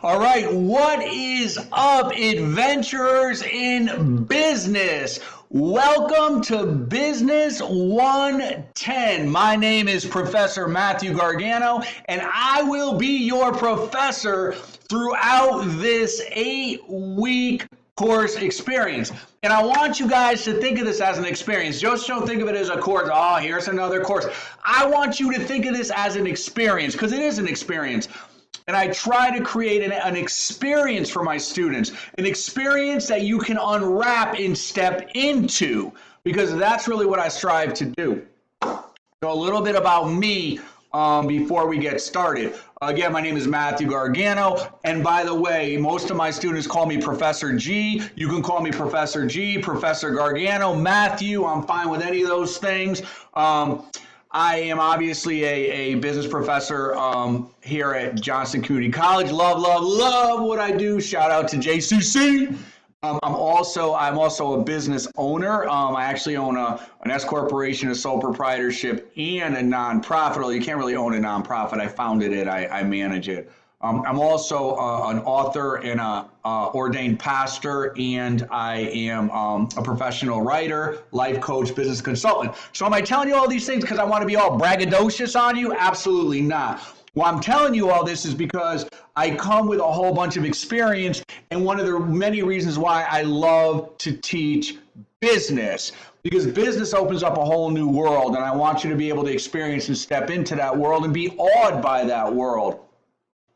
All right, what is up, adventurers in business? Welcome to Business 110. My name is Professor Matthew Gargano, and I will be your professor throughout this 8-week course experience. And I want you guys to think of this as an experience. Just don't think of it as a course. Oh, here's another course. I want you to think of this as an experience, because it is an experience. And I try to create an experience for my students, an experience that you can unwrap and step into, because that's really what I strive to do. So a little bit about me before we get started. Again, my name is Matthew Gargano, and by the way, most of my students call me Professor G. You can call me Professor G, Professor Gargano, Matthew. I'm fine with any of those things. I am obviously a business professor here at Johnston Community College. Love what I do. Shout out to JCC. I'm also a business owner. I actually own an S corporation, a sole proprietorship, and a nonprofit. Although you can't really own a nonprofit. I founded it. I manage it. I'm also an author and a ordained pastor, and I am a professional writer, life coach, business consultant. So am I telling you all these things because I want to be all braggadocious on you? Absolutely not. Well, I'm telling you all this is because I come with a whole bunch of experience, and one of the many reasons why I love to teach business, because business opens up a whole new world, and I want you to be able to experience and step into that world and be awed by that world.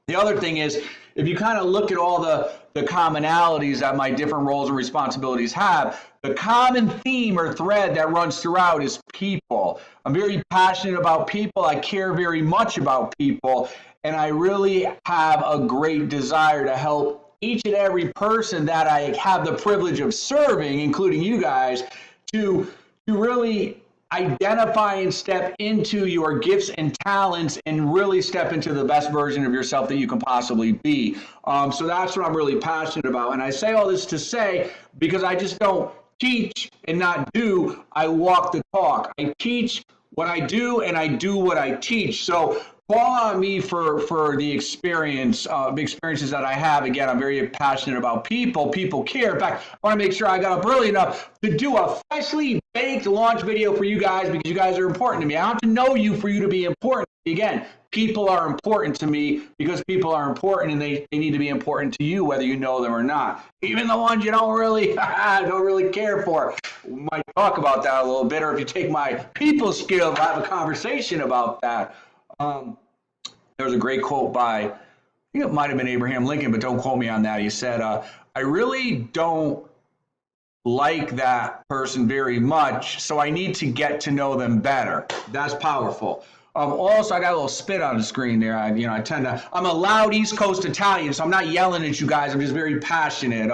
The other thing is, if you kind of look at all the commonalities that my different roles and responsibilities have, the common theme or thread that runs throughout is people. I'm very passionate about people. I care very much about people. And I really have a great desire to help each and every person that I have the privilege of serving, including you guys, to really identify and step into your gifts and talents and really step into the best version of yourself that you can possibly be. So that's what I'm really passionate about. And I say all this to say, because I just don't teach and not do. I walk the talk. I teach what I do, and I do what I teach. So call on me for the experiences that I have. Again, I'm very passionate about people. People care. In fact, I want to make sure I got up early enough to do a freshly baked launch video for you guys, because you guys are important to me. I have to know you for you to be important. Again, people are important to me because people are important, and they need to be important to you whether you know them or not. Even the ones you don't really care for. We might talk about that a little bit, or if you take my people skills, we'll have a conversation about that. There was a great quote by, I think it might have been Abraham Lincoln, but don't quote me on that. He said, I really don't like that person very much, so I need to get to know them better. That's powerful. Also, I got a little spit on the screen there. I'm a loud East Coast Italian, so I'm not yelling at you guys. I'm just very passionate.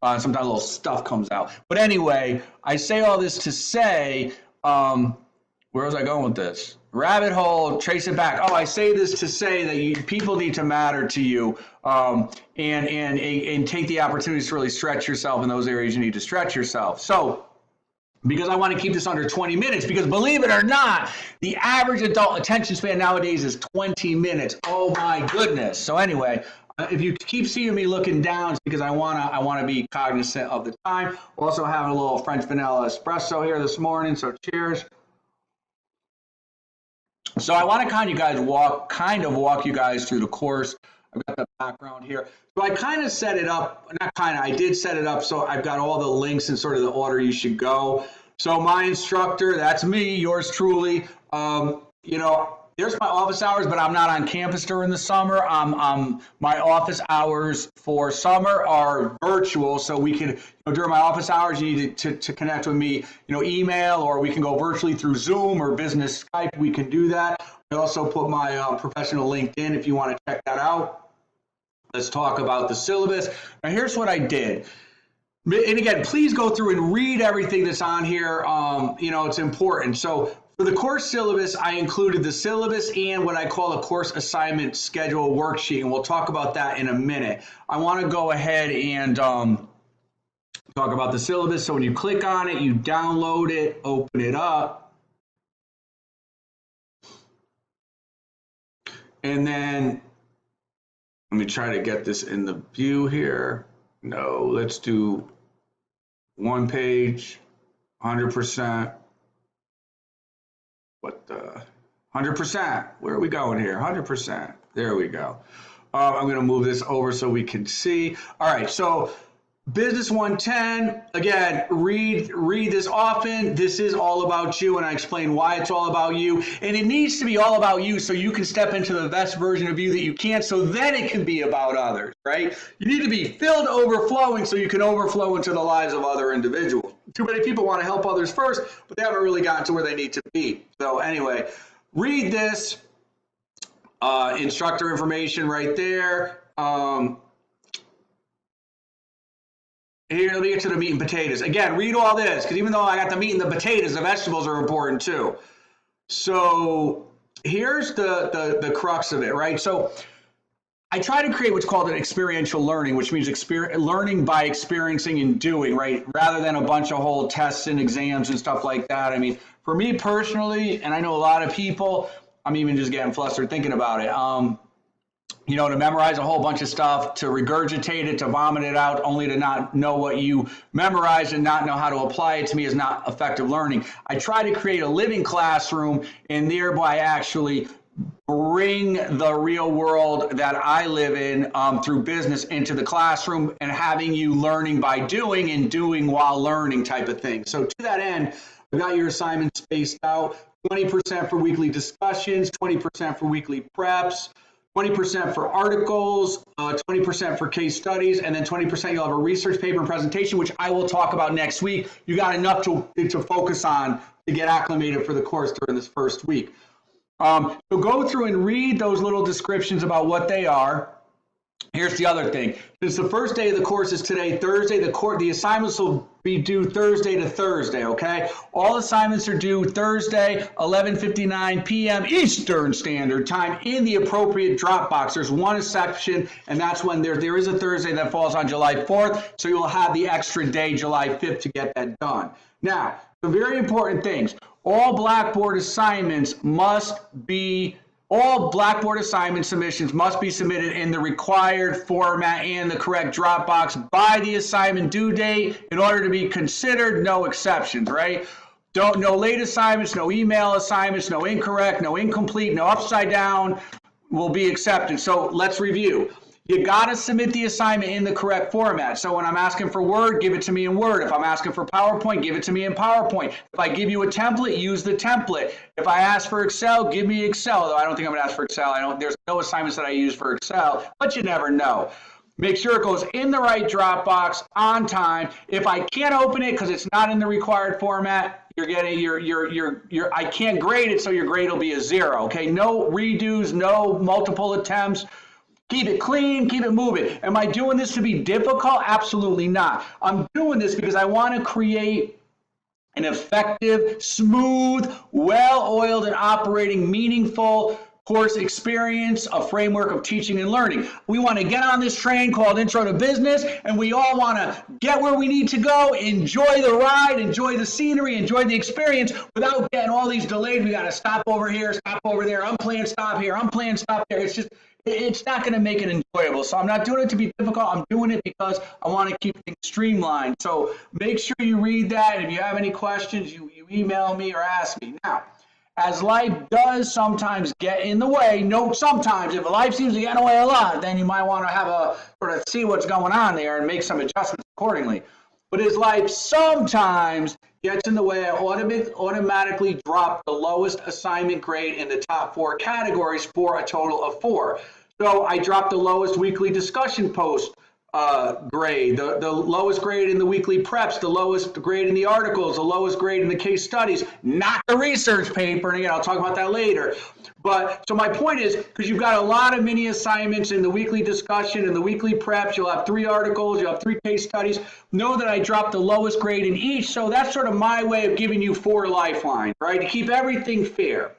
Sometimes a little stuff comes out. But anyway, I say all this to say, where was I going with this? Rabbit hole, trace it back. Oh, I say this to say that people need to matter to you, and take the opportunities to really stretch yourself in those areas you need to stretch yourself. So, because I want to keep this under 20 minutes, because believe it or not, the average adult attention span nowadays is 20 minutes. Oh my goodness. So anyway, if you keep seeing me looking down, it's because I want to be cognizant of the time. Also having a little French vanilla espresso here this morning, so cheers. So I want to kind of walk you guys through the course. I've got the background here. So I kind of set it up, I did set it up so I've got all the links in sort of the order you should go. So my instructor, that's me, yours truly. There's my office hours, but I'm not on campus during the summer. My office hours for summer are virtual, so we can, during my office hours, you need to connect with me, email, or we can go virtually through Zoom or business Skype. We can do that. I also put my professional LinkedIn if you want to check that out. Let's talk about the syllabus. Now, here's what I did. And again, please go through and read everything that's on here. It's important. So for the course syllabus, I included the syllabus and what I call a course assignment schedule worksheet, and we'll talk about that in a minute. I want to go ahead and talk about the syllabus. So when you click on it, you download it, open it up, and then Let me try to get this in the view here. No, let's do one page, 100%. What the 100%? Where are we going here? 100%. There we go. I'm going to move this over so we can see. All right, so Business 110, again, read this often. This is all about you, and I explain why it's all about you. And it needs to be all about you so you can step into the best version of you that you can, so then it can be about others, right? You need to be filled to overflowing so you can overflow into the lives of other individuals. Too many people want to help others first, but they haven't really gotten to where they need to be. So anyway, read this. Instructor information right there. Here, let me get to the meat and potatoes. Again, read all this, because even though I got the meat and the potatoes, the vegetables are important too. So here's the crux of it, right? So I try to create what's called an experiential learning, which means learning by experiencing and doing, right? Rather than a bunch of whole tests and exams and stuff like that. I mean, for me personally, and I know a lot of people, I'm even just getting flustered thinking about it. You know, to memorize a whole bunch of stuff, to regurgitate it, to vomit it out, only to not know what you memorized and not know how to apply it, to me is not effective learning. I try to create a living classroom and thereby actually bring the real world that I live in through business into the classroom, and having you learning by doing and doing while learning type of thing. So to that end, I've got your assignments spaced out, 20% for weekly discussions, 20% for weekly preps, 20% for articles, 20% for case studies, and then 20% you'll have a research paper and presentation, which I will talk about next week. You got enough to focus on to get acclimated for the course during this first week. So go through and read those little descriptions about what they are. Here's the other thing. Since the first day of the course is today, Thursday, the assignments will be due Thursday to Thursday, okay? All assignments are due Thursday, 11:59 p.m. Eastern Standard Time in the appropriate Dropbox. There's one exception, and that's when there is a Thursday that falls on July 4th, so you'll have the extra day, July 5th, to get that done. Now, the very important things. All Blackboard assignments all Blackboard assignment submissions must be submitted in the required format and the correct Dropbox by the assignment due date in order to be considered. No exceptions, right? No late assignments, no email assignments, no incorrect, no incomplete, no upside down will be accepted. So let's review. You got to submit the assignment in the correct format. So when I'm asking for Word, give it to me in Word. If I'm asking for PowerPoint, give it to me in PowerPoint. If I give you a template, use the template. If I ask for Excel, give me Excel. Though I don't think I'm going to ask for Excel. There's no assignments that I use for Excel, but you never know. Make sure it goes in the right Dropbox on time. If I can't open it because it's not in the required format, you're getting I can't grade it, so your grade will be a 0. Okay, no redos, no multiple attempts. Keep it clean, keep it moving. Am I doing this to be difficult? Absolutely not. I'm doing this because I want to create an effective, smooth, well-oiled and operating meaningful course experience, a framework of teaching and learning. We want to get on this train called Intro to Business, and we all want to get where we need to go, enjoy the ride, enjoy the scenery, enjoy the experience without getting all these delays. We got to stop over here, stop over there, unplanned stop here, unplanned stop there. It's not going to make it enjoyable. So I'm not doing it to be difficult. I'm doing it because I want to keep things streamlined. So make sure you read that. If you have any questions, you email me or ask me. Now, as life does sometimes get in the way, note sometimes, if life seems to get in the way a lot, then you might want to have a sort of see what's going on there and make some adjustments accordingly. But as life sometimes gets in the way, I automatically drop the lowest assignment grade in the top 4 categories for a total of 4. So I dropped the lowest weekly discussion post grade, the lowest grade in the weekly preps, the lowest grade in the articles, the lowest grade in the case studies, not the research paper. And again, I'll talk about that later. But so my point is, because you've got a lot of mini assignments in the weekly discussion and the weekly preps, you'll have 3 articles, you'll have 3 case studies. Know that I dropped the lowest grade in each. So that's sort of my way of giving you 4 lifelines, right? To keep everything fair.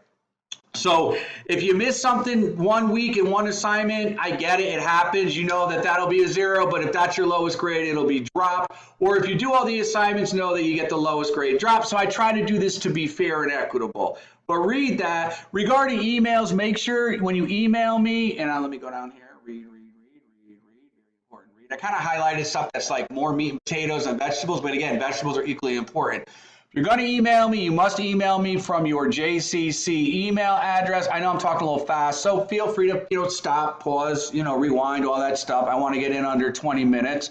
So if you miss something one week in one assignment, I get it, it happens. You know that'll be a 0, but if that's your lowest grade, it'll be dropped. Or if you do all the assignments, know that you get the lowest grade drop. So I try to do this to be fair and equitable. But read that. Regarding emails, make sure when you email me, and let me go down here, read. kind of highlighted stuff that's like more meat and potatoes and vegetables, but again, vegetables are equally important. If you're going to email me, you must email me from your JCC email address. I know I'm talking a little fast, so feel free to, stop, pause, rewind, all that stuff. I want to get in under 20 minutes.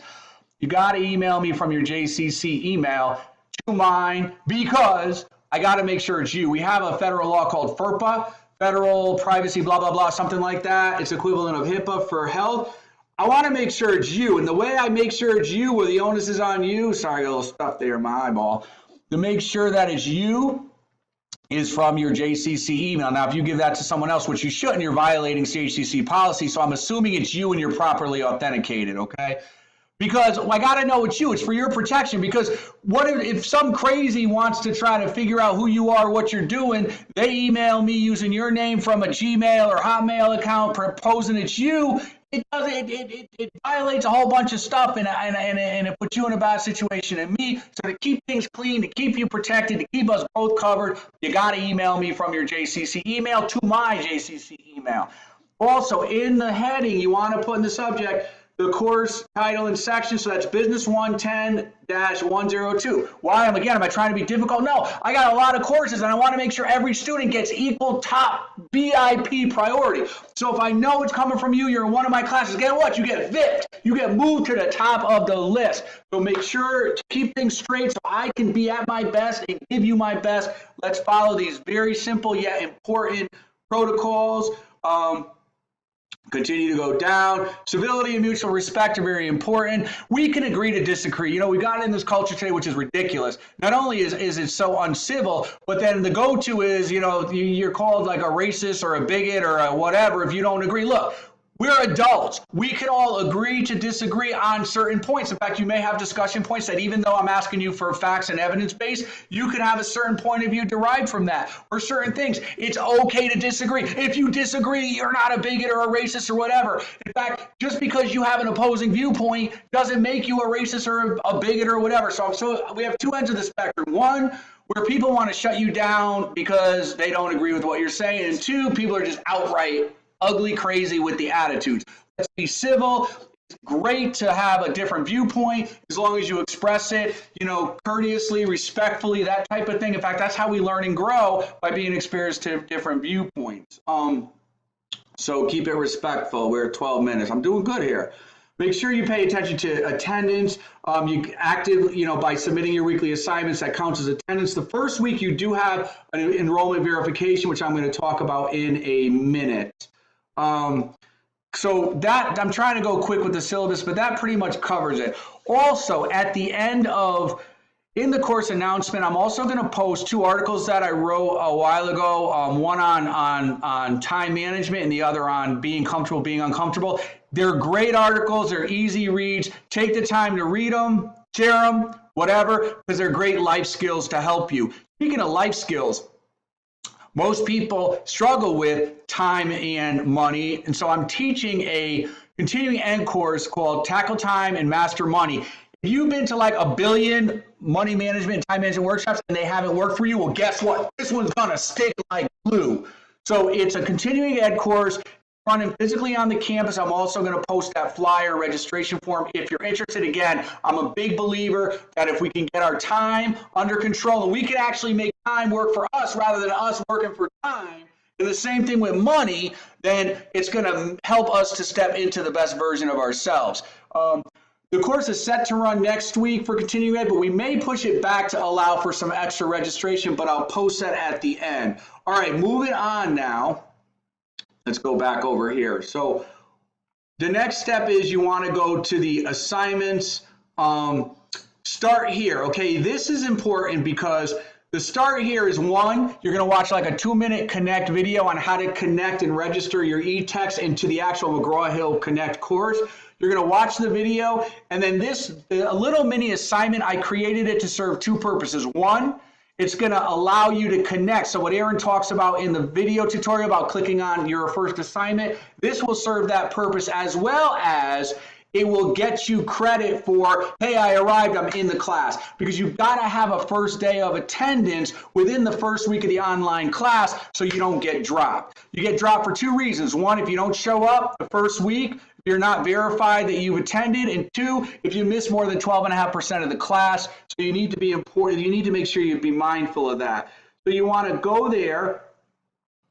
You got to email me from your JCC email to mine because I got to make sure it's you. We have a federal law called FERPA, Federal Privacy, blah, blah, blah, something like that. It's equivalent of HIPAA for health. I want to make sure it's you. And the way I make sure it's you, where the onus is on you, sorry, a little stuff there in my eyeball, to make sure that it's you is from your JCC email. Now, if you give that to someone else, which you shouldn't, you're violating CHCC policy. So I'm assuming it's you and you're properly authenticated, okay? Because I got to know it's you. It's for your protection. Because what if some crazy wants to try to figure out who you are, what you're doing, they email me using your name from a Gmail or Hotmail account proposing it's you. It violates a whole bunch of stuff and it puts you in a bad situation. And me, so to keep things clean, to keep you protected, to keep us both covered, you got to email me from your JCC email to my JCC email. Also, in the heading, you want to put in the subject the course title and section, so that's Business 110-102. Why? Am I trying to be difficult? No, I got a lot of courses and I want to make sure every student gets equal top VIP priority. So if I know it's coming from you, you're in one of my classes, guess what? You get VIP'd. You get moved to the top of the list. So make sure to keep things straight so I can be at my best and give you my best. Let's follow these very simple yet important protocols. Continue to go down. Civility and mutual respect are very important. We can agree to disagree. We got in this culture today, which is ridiculous. Not only is it so uncivil, but then the go-to is, you're called like a racist or a bigot or a whatever if you don't agree. Look, we're adults. We can all agree to disagree on certain points. In fact, you may have discussion points that even though I'm asking you for facts and evidence base, you could have a certain point of view derived from that or certain things. It's okay to disagree. If you disagree, you're not a bigot or a racist or whatever. In fact, just because you have an opposing viewpoint doesn't make you a racist or a bigot or whatever. So we have two ends of the spectrum. One, where people want to shut you down because they don't agree with what you're saying. And two, people are just outright ugly crazy with the attitudes. Let's be civil. It's great to have a different viewpoint as long as you express it, courteously, respectfully, that type of thing. In fact, that's how we learn and grow, by being exposed to different viewpoints. So keep it respectful. We're at 12 minutes. I'm doing good here. Make sure you pay attention to attendance. You active, by submitting your weekly assignments, that counts as attendance. The first week you do have an enrollment verification, which I'm going to talk about in a minute. So that I'm trying to go quick with the syllabus, but that pretty much covers it. Also, at the end in the course announcement, I'm also going to post two articles that I wrote a while ago. One on time management and the other on being comfortable, being uncomfortable. They're great articles. They're easy reads. Take the time to read them, share them, whatever, because they're great life skills to help you. Speaking of life skills, most people struggle with time and money. And so I'm teaching a continuing ed course called Tackle Time and Master Money. If you've been to like a billion money management and time management workshops and they haven't worked for you, well, guess what? This one's going to stick like glue. So it's a continuing ed course running physically on the campus. I'm also going to post that flyer registration form if you're interested. Again, I'm a big believer that if we can get our time under control and we can actually make time work for us rather than us working for time, and the same thing with money, then it's going to help us to step into the best version of ourselves. The course is set to run next week for continuing ed, but we may push it back to allow for some extra registration, but I'll post that at the end. All right, moving on now. Let's go back over here. So the next step is you want to go to the assignments. Start here. Okay, this is important because the start here is one, you're going to watch like a 2-minute Connect video on how to connect and register your e-text into the actual McGraw-Hill Connect course. You're going to watch the video, and then a little mini assignment, I created it to serve two purposes. One, it's going to allow you to connect. So what Aaron talks about in the video tutorial about clicking on your first assignment, this will serve that purpose, as well as it will get you credit for, hey, I arrived, I'm in the class. Because you've got to have a first day of attendance within the first week of the online class so you don't get dropped. You get dropped for two reasons. One, if you don't show up the first week, if you're not verified that you've attended, and 2, if you miss more than 12.5% of the class. So you need to be important. You need to make sure you be mindful of that. So you want to go there.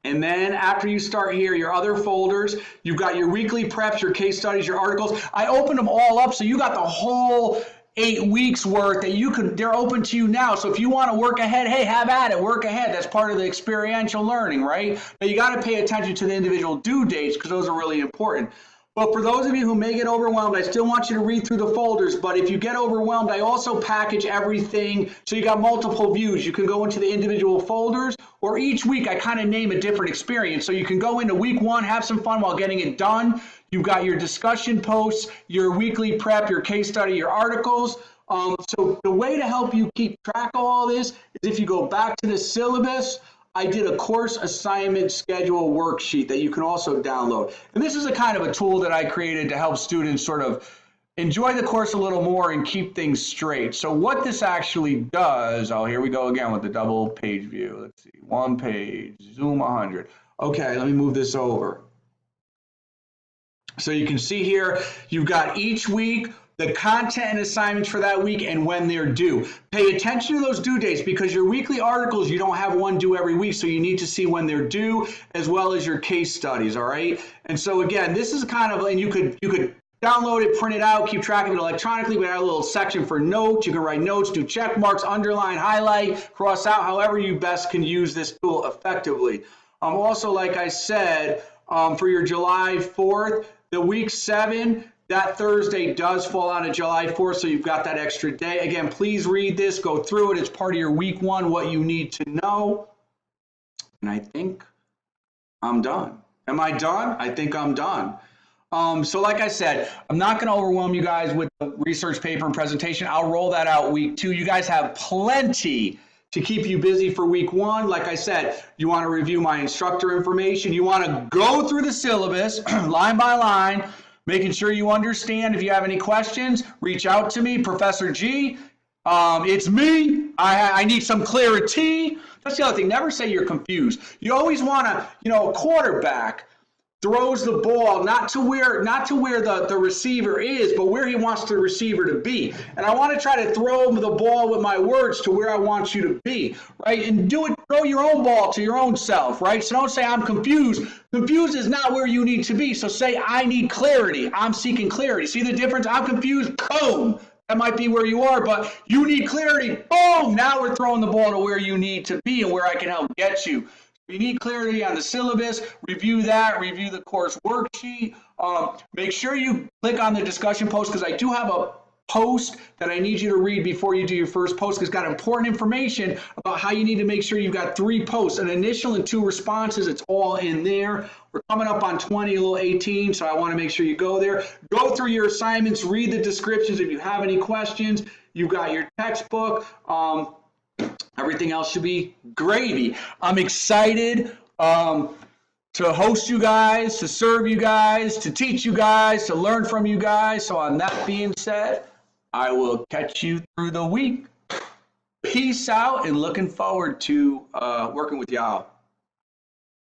And then after you start here, your other folders, you've got your weekly preps, your case studies, your articles. I opened them all up, so you got the whole 8 weeks worth that you can, they're open to you now. So if you want to work ahead, hey, have at it, work ahead. That's part of the experiential learning, right? But you got to pay attention to the individual due dates because those are really important. But for those of you who may get overwhelmed, I still want you to read through the folders. But if you get overwhelmed, I also package everything so you got multiple views. You can go into the individual folders, or each week I kind of name a different experience. So you can go into week 1, have some fun while getting it done. You've got your discussion posts, your weekly prep, your case study, your articles. So the way to help you keep track of all this is if you go back to the syllabus. I did a course assignment schedule worksheet that you can also download. And this is a kind of a tool that I created to help students sort of enjoy the course a little more and keep things straight. So what this actually does, oh, here we go again with the double page view. Let's see, 1 page, zoom 100. Okay, let me move this over. So you can see here, you've got each week, the content and assignments for that week and when they're due. Pay attention to those due dates because your weekly articles, you don't have one due every week, so you need to see when they're due as well as your case studies, all right? And so again, this is kind of, and you could download it, print it out, keep track of it electronically. We have a little section for notes. You can write notes, do check marks, underline, highlight, cross out, however you best can use this tool effectively. Also, like I said, for your July 4th, the week 7, that Thursday does fall on a July 4th, so you've got that extra day. Again, please read this, go through it. It's part of your week 1, what you need to know. And I think I'm done. Am I done? I think I'm done. So like I said, I'm not going to overwhelm you guys with the research paper and presentation. I'll roll that out week 2. You guys have plenty to keep you busy for week 1. Like I said, you want to review my instructor information. You want to go through the syllabus line by line, making sure you understand. If you have any questions, reach out to me, Professor G. It's me. I need some clarity. That's the other thing. Never say you're confused. You always want to, a quarterback throws the ball not to where the receiver is, but where he wants the receiver to be. And I want to try to throw the ball with my words to where I want you to be, right? And throw your own ball to your own self, right? So don't say I'm confused. Confused is not where you need to be. So say I need clarity. I'm seeking clarity. See the difference? I'm confused. Boom. That might be where you are, but you need clarity. Boom. Now we're throwing the ball to where you need to be and where I can help get you. If you need clarity on the syllabus, review that, review the course worksheet. Make sure you click on the discussion post because I do have a post that I need you to read before you do your first post because it's got important information about how you need to make sure you've got 3 posts, an initial and 2 responses. It's all in there. We're coming up on 20, a little 18, so I want to make sure you go there. Go through your assignments, read the descriptions. If you have any questions, you've got your textbook. Everything else should be gravy. I'm excited to host you guys, to serve you guys, to teach you guys, to learn from you guys. So on that being said, I will catch you through the week. Peace out and looking forward to working with y'all.